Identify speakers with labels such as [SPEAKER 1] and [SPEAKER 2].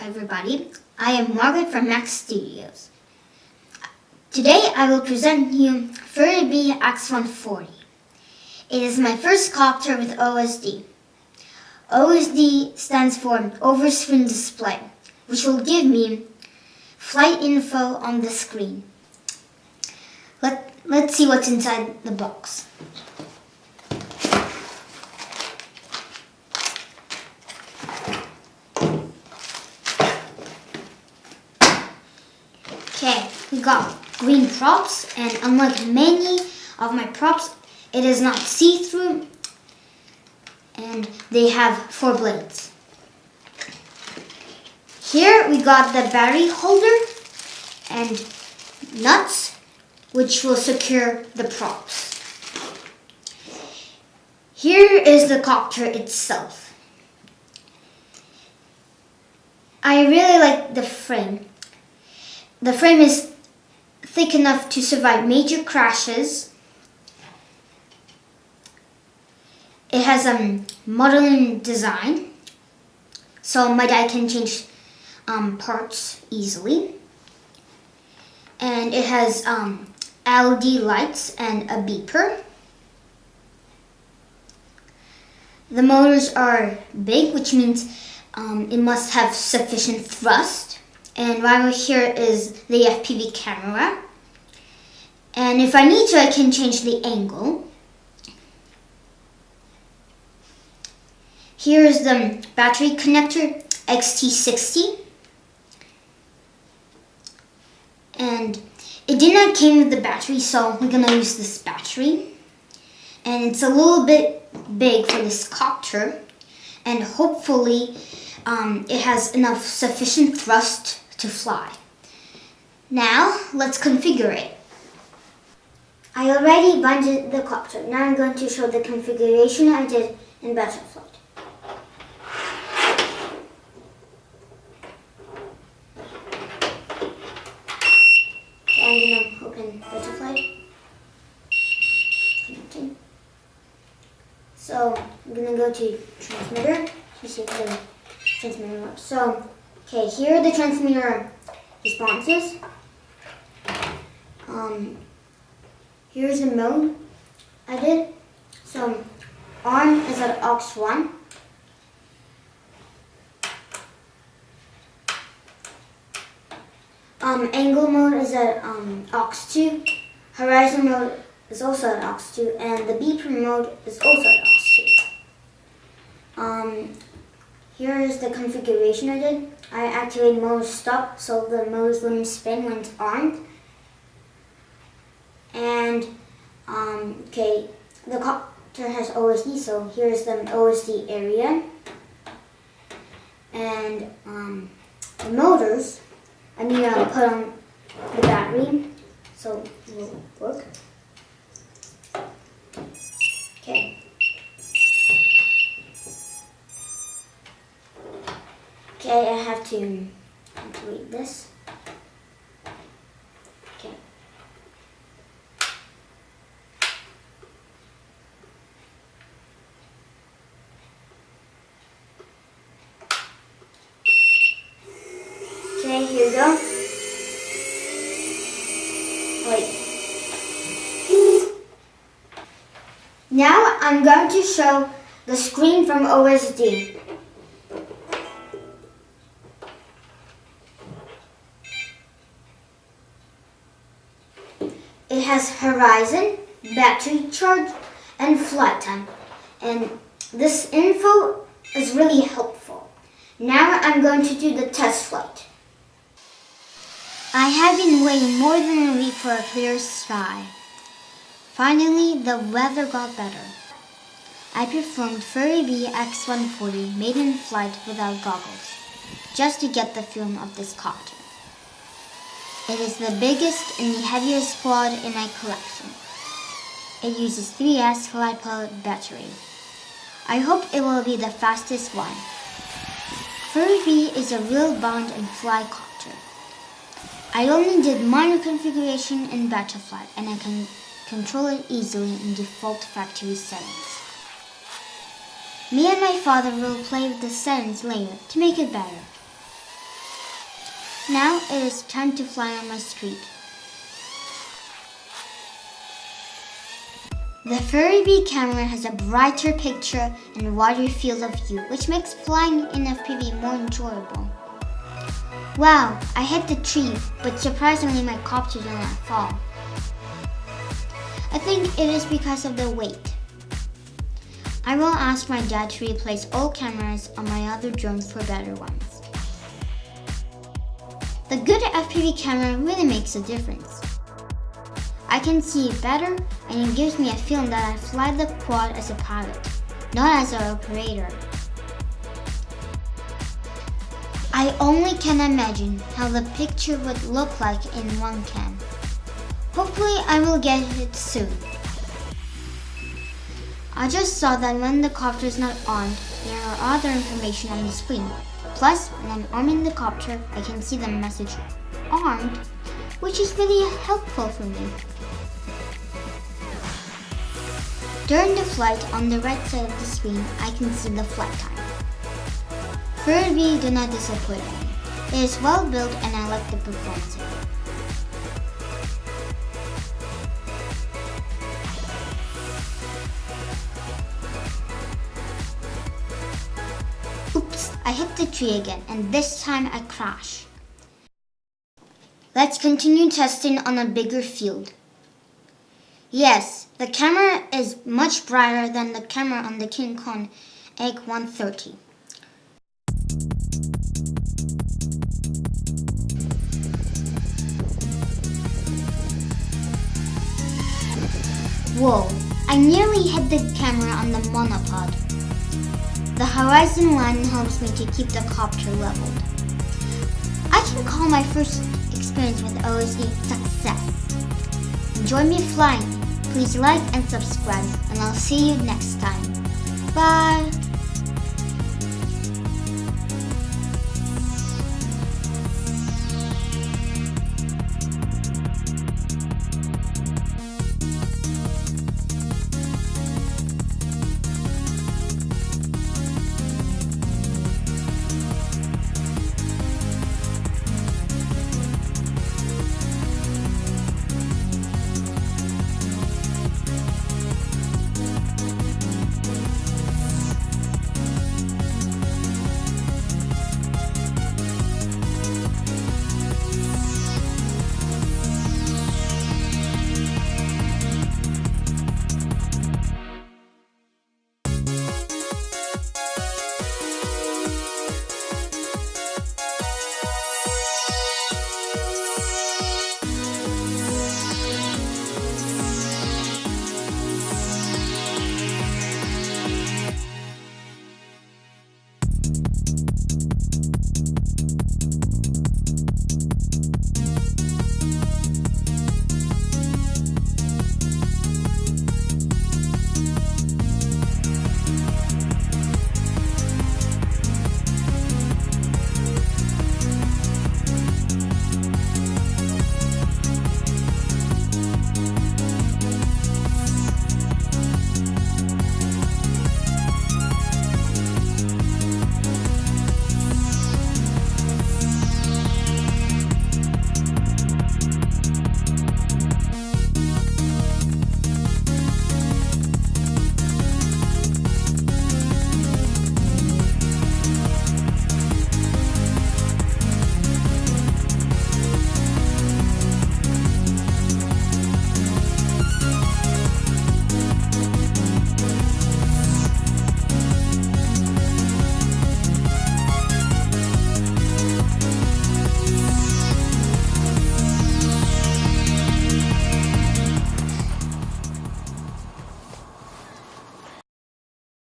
[SPEAKER 1] everybody. I am Margaret from Max Studios. Today I will present you Furry-Bee X140. It is my first copter with OSD. OSD stands for Over-Screen Display, which will give me flight info on the screen. Let's see what's inside the box. Okay, we got green props, and unlike many of my props, it is not see-through, and they have 4 blades. Here we got the battery holder and nuts, which will secure the props. Here is the copter itself. I really like the frame. The frame is thick enough to survive major crashes. It has a modeling design, so my dad can change parts easily. And it has LED lights and a beeper. The motors are big, which means it must have sufficient thrust. And right over here is the FPV camera. And if I need to, I can change the angle. Here is the battery connector, XT60. And it did not came with the battery, so we're gonna use this battery. And it's a little bit big for this copter. And hopefully it has enough sufficient thrust to fly. Now, let's configure it. I already bundled the copter. Now I'm going to show the configuration I did in Betaflight. I'm going to open Betaflight. Connecting. So, I'm going to go to transmitter to see if the transmitter works. So, okay, here are the transmitter responses. Here's the mode I did. So, ARM is at aux 1. Angle mode is at aux 2. Horizon mode is also at aux 2. And the beeper mode is also at aux 2. Here is the configuration I did. I activate motor stop so the motors wouldn't spin when it's armed. And okay, the copter has OSD, so here's the OSD area. And the motors, I need to put on the battery so it will work. Okay. Okay, I have to activate this. Okay. Okay, here we go. Wait. Now I'm going to show the screen from OSD. It has horizon, battery charge, and flight time. And this info is really helpful. Now I'm going to do the test flight. I have been waiting more than a week for a clear sky. Finally, the weather got better. I performed Furry-Bee X140 maiden flight without goggles, just to get the feeling of this copter. It is the biggest and the heaviest quad in my collection. It uses 3S LiPo battery. I hope it will be the fastest one. Furry-Bee is a real bond and fly copter. I only did minor configuration in Betaflight, and I can control it easily in default factory settings. Me and my father will play with the settings later to make it better. Now it is time to fly on my street. The Furby camera has a brighter picture and wider field of view, which makes flying in FPV more enjoyable. Wow, I hit the tree, but surprisingly my copter did not fall. I think it is because of the weight. I will ask my dad to replace all cameras on my other drones for better ones. The good FPV camera really makes a difference. I can see better and it gives me a feeling that I fly the quad as a pilot, not as an operator. I only can imagine how the picture would look like in one cam. Hopefully I will get it soon. I just saw that when the copter is not armed, there are other information on the screen. Plus, when I'm arming the copter, I can see the message armed, which is really helpful for me. During the flight, on the right side of the screen, I can see the flight time. Furby do not disappoint me. It is well built and I like the performance of it. Oops, I hit the tree again and this time I crash. Let's continue testing on a bigger field. Yes, the camera is much brighter than the camera on the King Kong Egg 130. Whoa, I nearly hit the camera on the monopod. The horizon line helps me to keep the copter leveled. I can call my first experience with OSD success. Enjoy me flying. Please like and subscribe, and I'll see you next time. Bye!